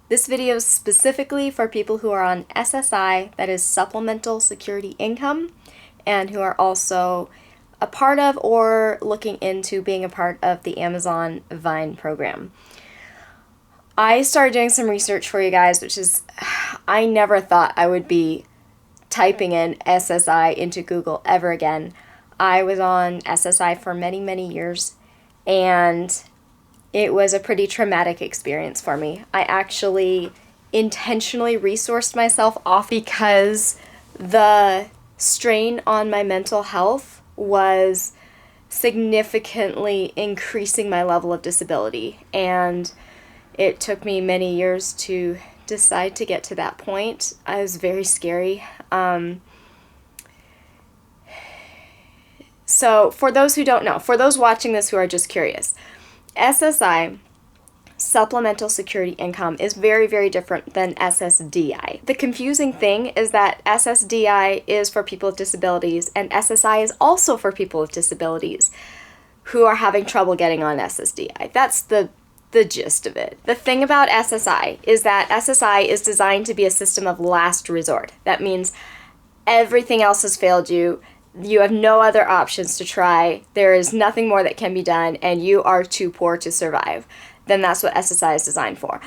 This video is specifically for people who are on SSI, that is Supplemental Security Income, and who are also a part of or looking into being a part of the Amazon Vine program. I started doing some research for you guys, which is, I never thought I would be typing in SSI into Google ever again. I was on SSI for many, many years, and it was a pretty traumatic experience for me. I actually intentionally resourced myself off because the strain on my mental health was significantly increasing my level of disability, and it took me many years to decide to get to that point. It was very scary. So for those who don't know, for those watching this who are just curious, SSI, Supplemental Security Income, is very, very different than SSDI. The confusing thing is that SSDI is for people with disabilities, and SSI is also for people with disabilities who are having trouble getting on SSDI. That's the gist of it. The thing about SSI is that SSI is designed to be a system of last resort. That means everything else has failed you. You have no other options to try. There is nothing more that can be done, and you are too poor to survive. Then that's what SSI is designed for.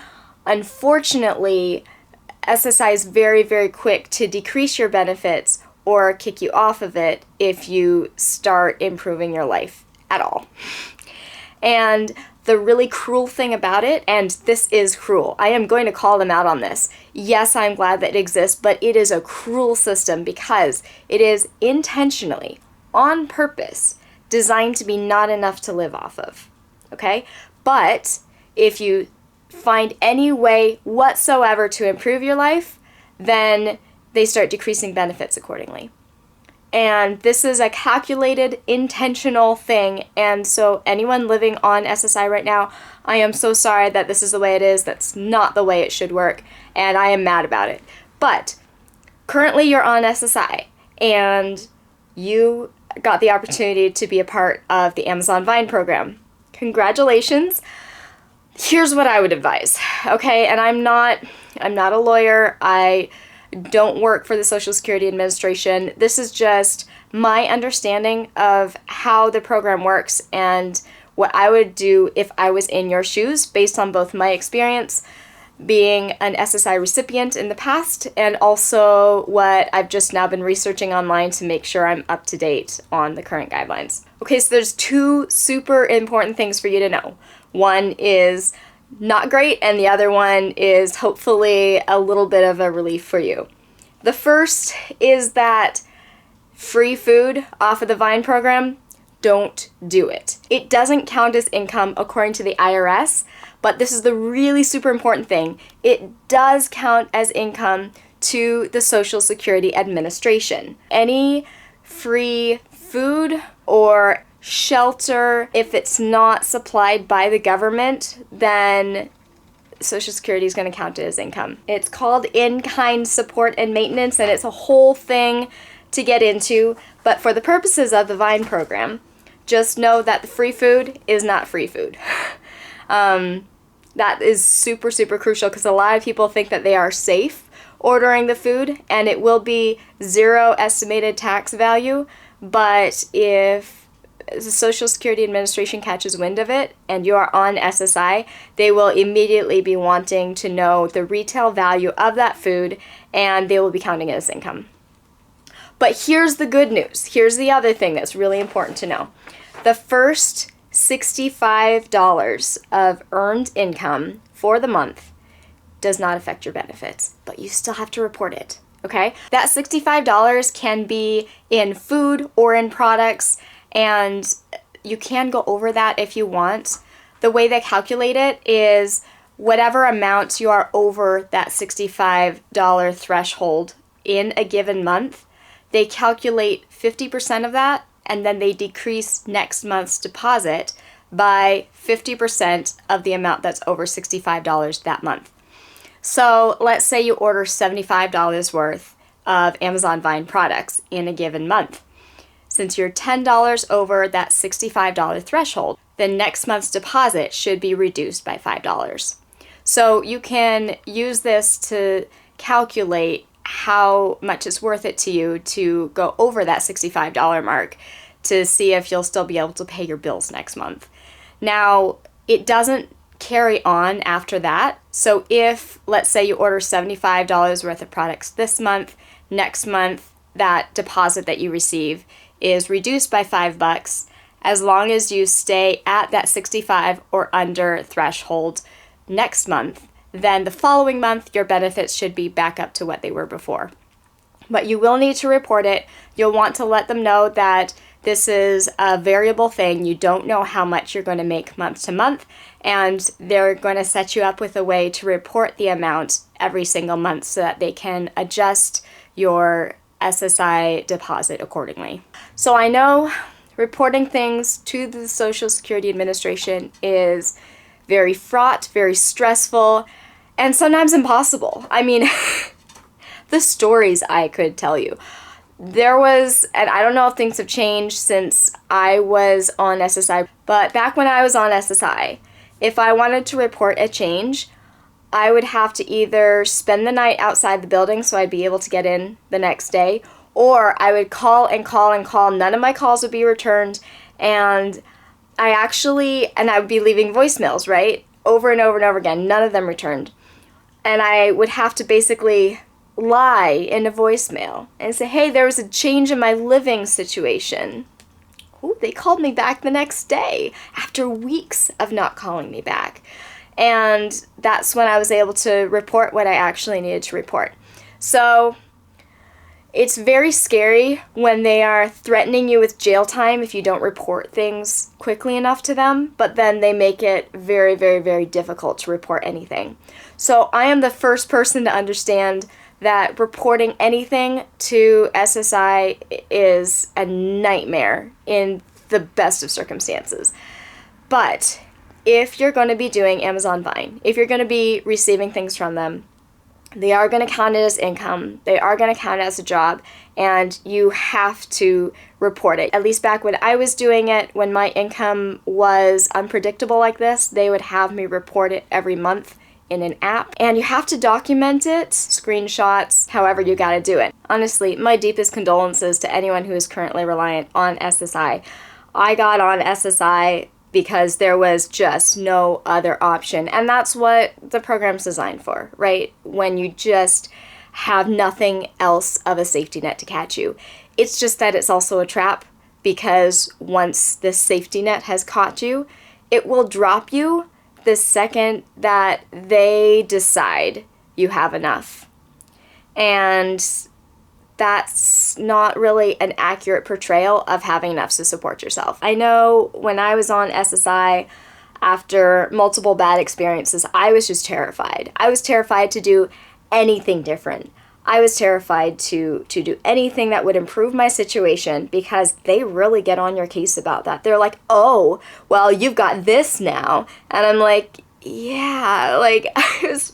Unfortunately, SSI is very, very quick to decrease your benefits or kick you off of it if you start improving your life at all. And the really cruel thing about it, and this is cruel, I am going to call them out on this. Yes, I'm glad that it exists, but it is a cruel system because it is intentionally, on purpose, designed to be not enough to live off of. Okay? But if you find any way whatsoever to improve your life, then they start decreasing benefits accordingly. And this is a calculated, intentional thing, and so anyone living on SSI right now, I am so sorry that this is the way it is. That's not the way it should work, and I am mad about it. But currently you're on SSI, and you got the opportunity to be a part of the Amazon Vine program. Congratulations. Here's what I would advise, okay? And I'm not a lawyer. I don't work for the Social Security Administration. This is just my understanding of how the program works and what I would do if I was in your shoes, based on both my experience being an SSI recipient in the past and also what I've just now been researching online to make sure I'm up to date on the current guidelines. Okay, so there's two super important things for you to know. One is not great, and the other one is hopefully a little bit of a relief for you. The first is that free food off of the Vine program, don't do it. It doesn't count as income according to the IRS, but this is the really super important thing. It does count as income to the Social Security Administration. Any free food or shelter, if it's not supplied by the government, then Social Security is going to count it as income. It's called in-kind support and maintenance, and it's a whole thing to get into, but for the purposes of the Vine program, just know that the free food is not free food. That is super, super crucial because a lot of people think that they are safe ordering the food, and it will be zero estimated tax value, but if the Social Security Administration catches wind of it and you are on SSI, they will immediately be wanting to know the retail value of that food, and they will be counting it as income. But here's the good news. Here's the other thing that's really important to know. The first $65 of earned income for the month does not affect your benefits, but you still have to report it, okay? That $65 can be in food or in products, and you can go over that if you want. The way they calculate it is whatever amount you are over that $65 threshold in a given month, they calculate 50% of that, and then they decrease next month's deposit by 50% of the amount that's over $65 that month. So let's say you order $75 worth of Amazon Vine products in a given month. Since you're $10 over that $65 threshold, then next month's deposit should be reduced by $5. So you can use this to calculate how much it's worth it to you to go over that $65 mark to see if you'll still be able to pay your bills next month. Now, it doesn't carry on after that. So if, let's say, you order $75 worth of products this month, next month that deposit that you receive is reduced by $5 as long as you stay at that 65 or under threshold next month. Then the following month, your benefits should be back up to what they were before. But you will need to report it. You'll want to let them know that this is a variable thing. You don't know how much you're going to make month to month, and they're going to set you up with a way to report the amount every single month so that they can adjust your SSI deposit accordingly. So I know reporting things to the Social Security Administration is very fraught, very stressful, and sometimes impossible. I mean, the stories I could tell you. There was, and I don't know if things have changed since I was on SSI, but back when I was on SSI, if I wanted to report a change, I would have to either spend the night outside the building so I'd be able to get in the next day, or I would call and call and call. None of my calls would be returned, and I would be leaving voicemails, right? Over and over and over again. None of them returned. And I would have to basically lie in a voicemail and say, hey, there was a change in my living situation. Ooh, they called me back the next day after weeks of not calling me back. And that's when I was able to report what I actually needed to report. So it's very scary when they are threatening you with jail time if you don't report things quickly enough to them, but then they make it very, very, very difficult to report anything. So I am the first person to understand that reporting anything to SSI is a nightmare in the best of circumstances. But if you're going to be doing Amazon Vine, if you're going to be receiving things from them, they are going to count it as income. They are going to count it as a job, and you have to report it. At least back when I was doing it, when my income was unpredictable like this, they would have me report it every month in an app, and you have to document it, screenshots, however you got to do it. Honestly, my deepest condolences to anyone who is currently reliant on SSI. I got on SSI because there was just no other option. And that's what the program's designed for, right? When you just have nothing else of a safety net to catch you. It's just that it's also a trap, because once the safety net has caught you, it will drop you the second that they decide you have enough. And that's not really an accurate portrayal of having enough to support yourself. I know when I was on SSI, after multiple bad experiences, I was just terrified. I was terrified to do anything different. I was terrified to do anything that would improve my situation, because they really get on your case about that. They're like, oh, well, you've got this now. And I'm like, yeah, like, it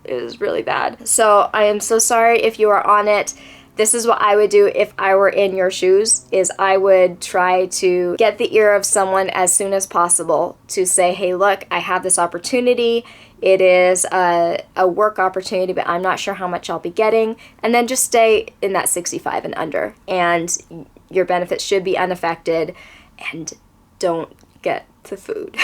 was really bad. So I am so sorry if you are on it. This is what I would do if I were in your shoes, is I would try to get the ear of someone as soon as possible to say, hey, look, I have this opportunity. It is a work opportunity, but I'm not sure how much I'll be getting. And then just stay in that 65 and under. And your benefits should be unaffected. And don't get the food.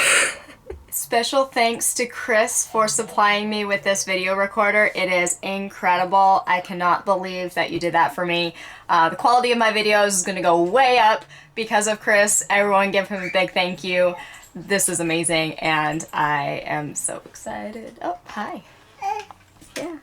Special thanks to Chris for supplying me with this video recorder. It is incredible. I cannot believe that you did that for me. The quality of my videos is going to go way up because of Chris. Everyone give him a big thank you. This is amazing, and I am so excited. Oh, hi. Yeah.